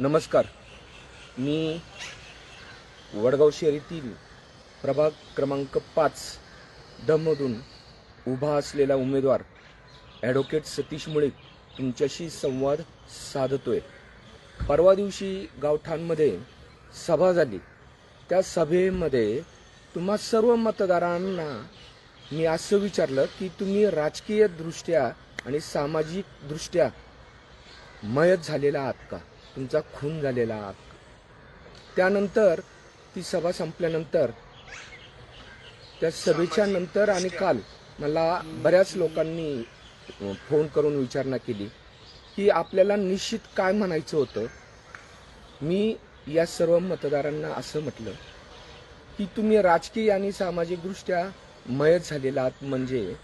नमस्कार. मी वडगाव शहरातील प्रभाग क्रमांक 5 मधून उभा असलेला उमेदवार ॲडव्होकेट सतीश मुळे तुमच्याशी संवाद साधतोय. परवा दिवशी गावठाणमध्ये सभा झाली. त्या सभेमध्ये तुम्हा सर्व मतदारांना मी असं विचारलं की तुम्ही राजकीय दृष्ट्या आणि सामाजिक दृष्ट्या मयत झालेला आहात का, तुमचा खून झालेला आहात. त्यानंतर ती सभा संपल्यानंतर त्या सभेच्या नंतर आणि काल मला बऱ्याच लोकांनी फोन करून विचारणा केली की आपल्याला निश्चित काय म्हणायचं होतं. मी या सर्व मतदारांना असं म्हटलं की तुम्ही राजकीय आणि सामाजिक दृष्ट्या मयत झालेला आहात, म्हणजे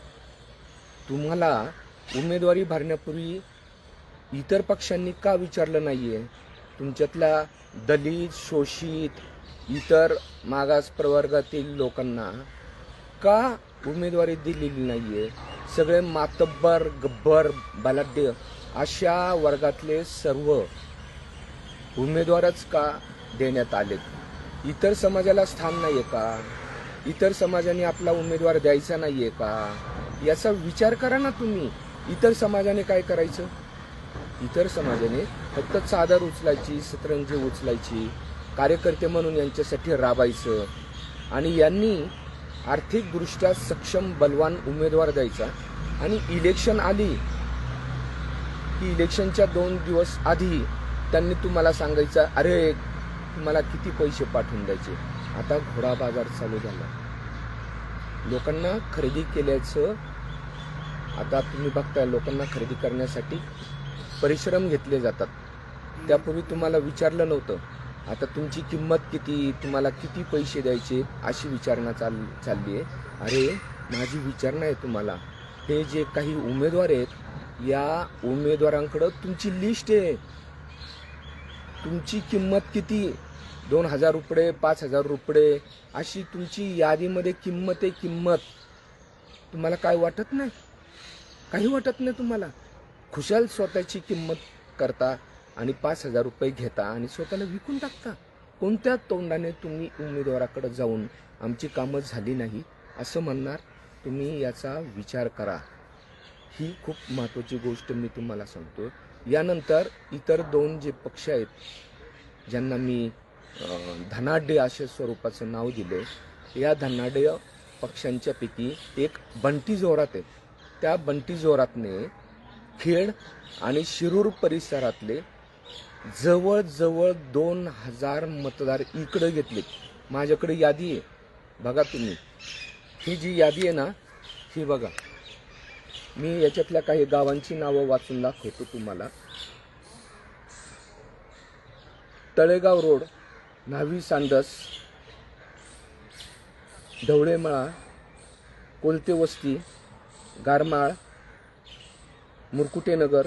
तुम्हाला उमेदवारी भरण्यापूर्वी इतर पक्षांनी का विचारलं नाहीये. तुमच्यातल्या दलित, शोषित, इतर मागास प्रवर्गातील लोकांना का उमेदवारी दिलेली नाहीये. सगळे मातब्बर, गब्बर, बलाढ्य अशा वर्गातले सर्व उमेदवारच का देण्यात आलेत. इतर समाजाला स्थान नाहीये का, इतर समाजाने आपला उमेदवार द्यायचा नाहीये का, याचा विचार करा ना तुम्ही. इतर समाजाने काय करायचं. इतर समाजाने फक्त चादर उचलायची, सतरंजी उचलायची, कार्यकर्ते म्हणून यांच्यासाठी राबायचं आणि यांनी आर्थिकदृष्ट्या सक्षम बलवान उमेदवार द्यायचा. आणि इलेक्शन आली की इलेक्शनच्या 2 दिवस आधी त्यांनी तुम्हाला सांगायचं, अरे तुम्हाला किती पैसे पाठवून द्यायचे. आता घोडा बाजार चालू झाला. लोकांना खरेदी केल्याचं आता तुम्ही बघताय. लोकांना खरेदी करण्यासाठी परिश्रम घेतले जातात. त्यापूर्वी तुम्हाला विचारलं नव्हतं. आता तुमची किंमत किती, तुम्हाला किती पैसे द्यायचे अशी विचारणा चालली आहे. अरे माझी विचारणा आहे तुम्हाला, हे जे काही उमेदवार आहेत या उमेदवारांकडं तुमची लिस्ट आहे. तुमची किंमत किती, 2,000 रुपये, 5,000 रुपये अशी तुमची यादीमध्ये किंमत आहे. किंमत तुम्हाला काय वाटत नाही, काही वाटत नाही तुम्हाला. खुशाल स्वतःची किंमत करता आणि 5,000 रुपये घेता आणि स्वतःला विकून टाकता. कोणत्या तोंडाने तुम्ही उमेदवाराकडे जाऊन आमची कामं झाली नाही असं म्हणणार. तुम्ही याचा विचार करा. ही खूप महत्त्वाची गोष्ट मी तुम्हाला सांगतो. यानंतर इतर 2 जे पक्ष आहेत ज्यांना मी धनाढ्य अशा स्वरूपाचं नाव दिले, या धनाढ्य पक्षांच्यापैकी एक बंटी जोरात आहे. त्या बंटी जोरातने खेड आणि शिरूर परिसरातले जवळजवळ 2,000 मतदार इकडे घेतले. माझ्याकडे यादी आहे, बघा तुम्ही. ही जी यादी आहे ना, ही बघा. मी याच्यातल्या काही गावांची नावं वाचून दाखवतो तुम्हाला. तळेगाव रोड, न्हावी सांडस, ढवळेमळा, कोलते वस्ती, गारमाळ, मुरकुटेनगर,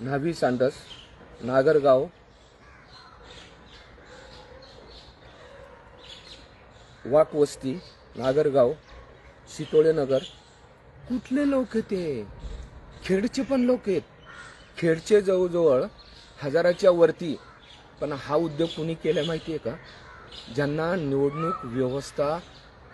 न्हावी सांडस, नागरगाव, वाकवस्ती, नागरगाव, शितोळेनगर. कुठले लोक आहेत ते. खेडचे पण लोक आहेत. खेडचे जवळजवळ 1000च्या वरती. पण हा उद्योग कोणी केला माहिती आहे का, ज्यांना निवडणूक व्यवस्था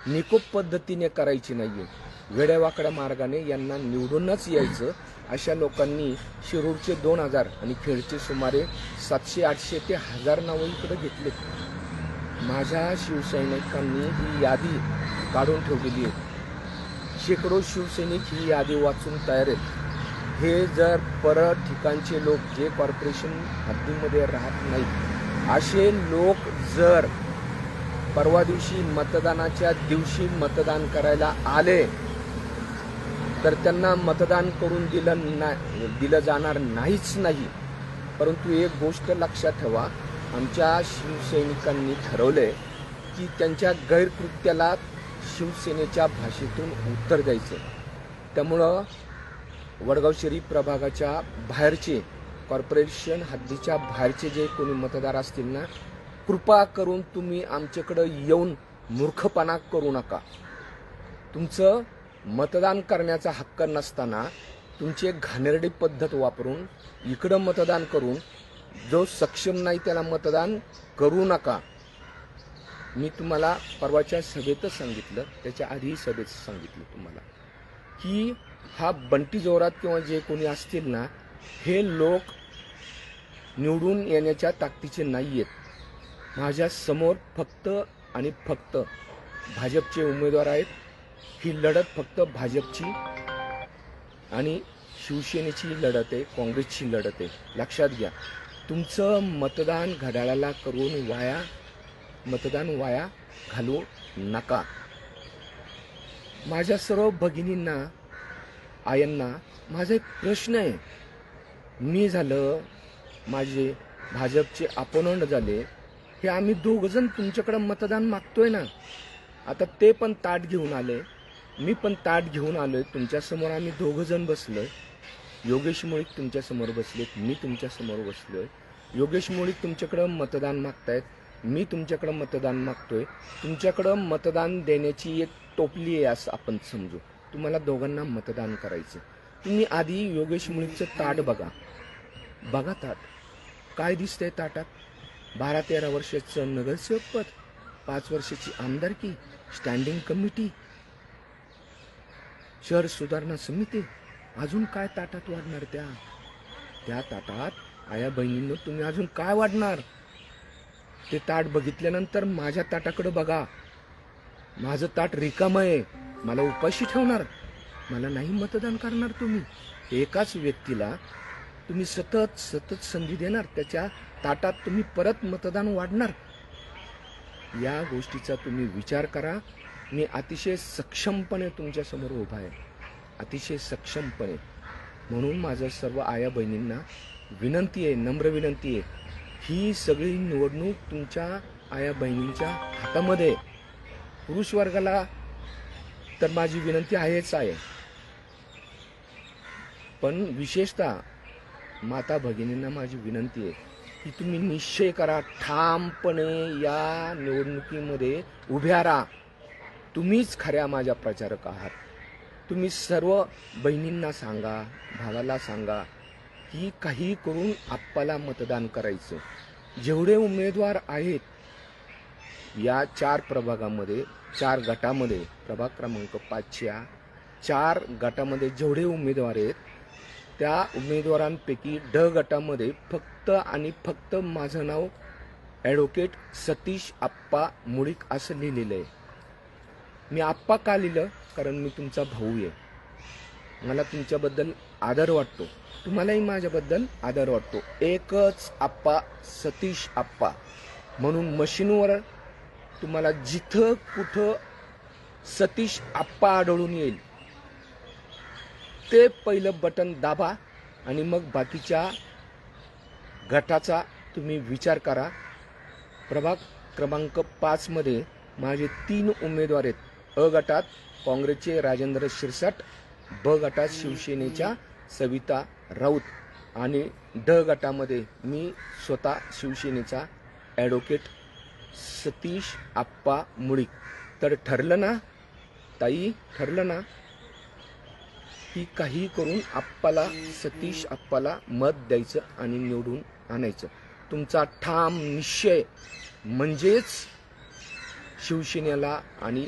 निकोप पद्धतीने करायची नाहीये, वेड्यावाकड्या मार्गाने यांना निवडूनच यायचं, अशा लोकांनी शिरूरचे 2,000 आणि खेडचे सुमारे 700-800 ते 1000 नावं इकडे घेतले. माझ्या शिवसैनिकांनी ही यादी काढून ठेवलेली आहे. शेकडो शिवसैनिक ही यादी वाचून तयार आहेत. हे जर परत ठिकाणचे लोक जे कॉर्पोरेशन हद्दीमध्ये राहत नाहीत असे लोक जर परवा दिवशी मतदानाच्या दिवशी मतदान करायला आले तर त्यांना मतदान करून दिलं जाणार नाहीच नाही. परंतु एक गोष्ट लक्षात ठेवा, आमच्या शिवसैनिकांनी ठरवलंय की त्यांच्या गैरकृत्याला शिवसेनेच्या भाषेतून उत्तर द्यायचं. त्यामुळं वडगाव शहरी प्रभागाच्या बाहेरचे, कॉर्पोरेशन हद्दीच्या बाहेरचे जे कोणी मतदार असतील ना, कृपा करून तुम्ही आमच्याकडे येऊन मूर्खपणा करू नका. तुमचं मतदान करण्याचा हक्क नसताना तुमची एक घाणेरडी पद्धत वापरून इकडं मतदान करून जो सक्षम नाही त्याला मतदान करू नका. मी तुम्हाला परवाच्या सभेतच सांगितलं, त्याच्या आधीही सभेत सांगितलं तुम्हाला की हा बंटी जोरात किंवा जे कोणी असतील ना, हे लोक निवडून येण्याच्या ताकदीचे नाही आहेत. माझ्या समोर फक्त आणि फक्त भाजपचे उमेदवार आहेत. ही लढत फक्त भाजपची आणि शिवसेनेची लढत आहे, काँग्रेसची लढत आहे. लक्षात घ्या. तुमचं मतदान घड्याळाला करून मतदान वाया घालवू नका. माझ्या सर्व भगिनींना, आयांना माझा एक प्रश्न आहे. मी झालं, माझे भाजपचे अपोनंट झाले, हे आम्ही दोघजण तुमच्याकडे मतदान मागतोय ना. आता ते पण ताट घेऊन आले, मी पण ताट घेऊन आलोय. तुमच्यासमोर आम्ही दोघजण बसलोय. योगेश मुळीक तुमच्यासमोर बसलेत, मी तुमच्यासमोर बसलोय. योगेश मुळीक तुमच्याकडं मतदान मागतायत, मी तुमच्याकडं मतदान मागतोय. तुमच्याकडं मतदान देण्याची एक टोपली आहे असं आपण समजू. तुम्हाला दोघांना मतदान करायचं. तुम्ही आधी योगेश मुळीकचं ताट बघा ताट काय दिसतंय ताटात. 12-13 वर्षाचं नगरसेवक पद, 5 वर्षाची आमदारकी, स्टँडिंग कमिटी, शहर सुधारणा समिती. अजून काय ताटात वाढणार? त्या ताटात आया बहिणींनो तुम्ही अजून काय वाढणार? ते ताट बघितल्यानंतर माझ्या ताटाकडे बघा. माझं ताट रिकामं आहे. मला उपाशी ठेवणार? मला नाही मतदान करणार तुम्ही. एकाच व्यक्तीला तुम्ही सतत संधी देणार, त्याच्या ताटात तुम्ही परत मतदान वाढणार. या गोष्टीचा तुम्ही विचार करा. मी अतिशय सक्षमपणे तुमच्या समोर उभा आहे, अतिशय सक्षमपणे. म्हणून माझं सर्व आया बहिणींना विनंती आहे, नम्र विनंती आहे, ही सगळी निवडणूक तुमच्या आया बहिणींच्या हातामध्ये. पुरुष वर्गाला तर माझी विनंती आहेच आहे, पण विशेषतः माता भगिनींना माझी विनंती आहे की तुम्ही निश्चय करा, ठामपणे या निवडणुकीमध्ये उभ्या राहा. तुम्हीच खऱ्या माझ्या प्रचारक आहात. तुम्ही सर्व बहिणींना सांगा, भावाला सांगा की काही करून आप्पाला मतदान करायचं. जेवढे उमेदवार आहेत या 4 प्रभागामध्ये, 4 गटामध्ये, प्रभाग क्रमांक 5च्या 4 गटामध्ये जेवढे उमेदवार आहेत, त्या उमेदवारांपैकी ड गटामध्ये फक्त आणि फक्त माझं नाव ॲडव्होकेट सतीश आप्पा मुळीक असं लिहिलेलं आहे. मी आप्पा का लिहिलं? कारण मी तुमचा भाऊ आहे. मला तुमच्याबद्दल आदर वाटतो, तुम्हालाही माझ्याबद्दल आदर वाटतो. एकच आप्पा, सतीश आप्पा. म्हणून मशीनवर तुम्हाला जिथं कुठं सतीश आप्पा आढळून येईल ते पहिलं बटन दाबा आणि मग बाकीच्या गटाचा तुम्ही विचार करा. प्रभाग क्रमांक 5 मध्ये माझे 3 उमेदवार आहेत. अ गटात काँग्रेसचे राजेंद्र शिरसाट, ब गटात शिवसेनेच्या सविता राऊत आणि ड गटामध्ये मी स्वतः शिवसेनेचा ॲडव्होकेट सतीश आप्पा मुळीक. तर ठरलं ना ताई, ठरलं ना की काही करून आप्पाला, सतीश आप्पाला मत द्यायचं आणि निवडून आणायचं. तुमचा ठाम निश्चय म्हणजेच शिवसेनेला आणि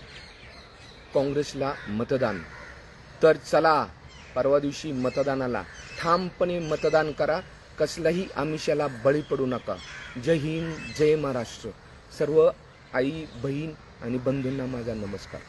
काँग्रेसला मतदान. तर चला, परवा दिवशी मतदानाला ठामपणे मतदान करा. कसल्याही आमिषाला बळी पडू नका. जय हिंद, जय महाराष्ट्र. सर्व आई, बहीण आणि बंधूंना माझा नमस्कार.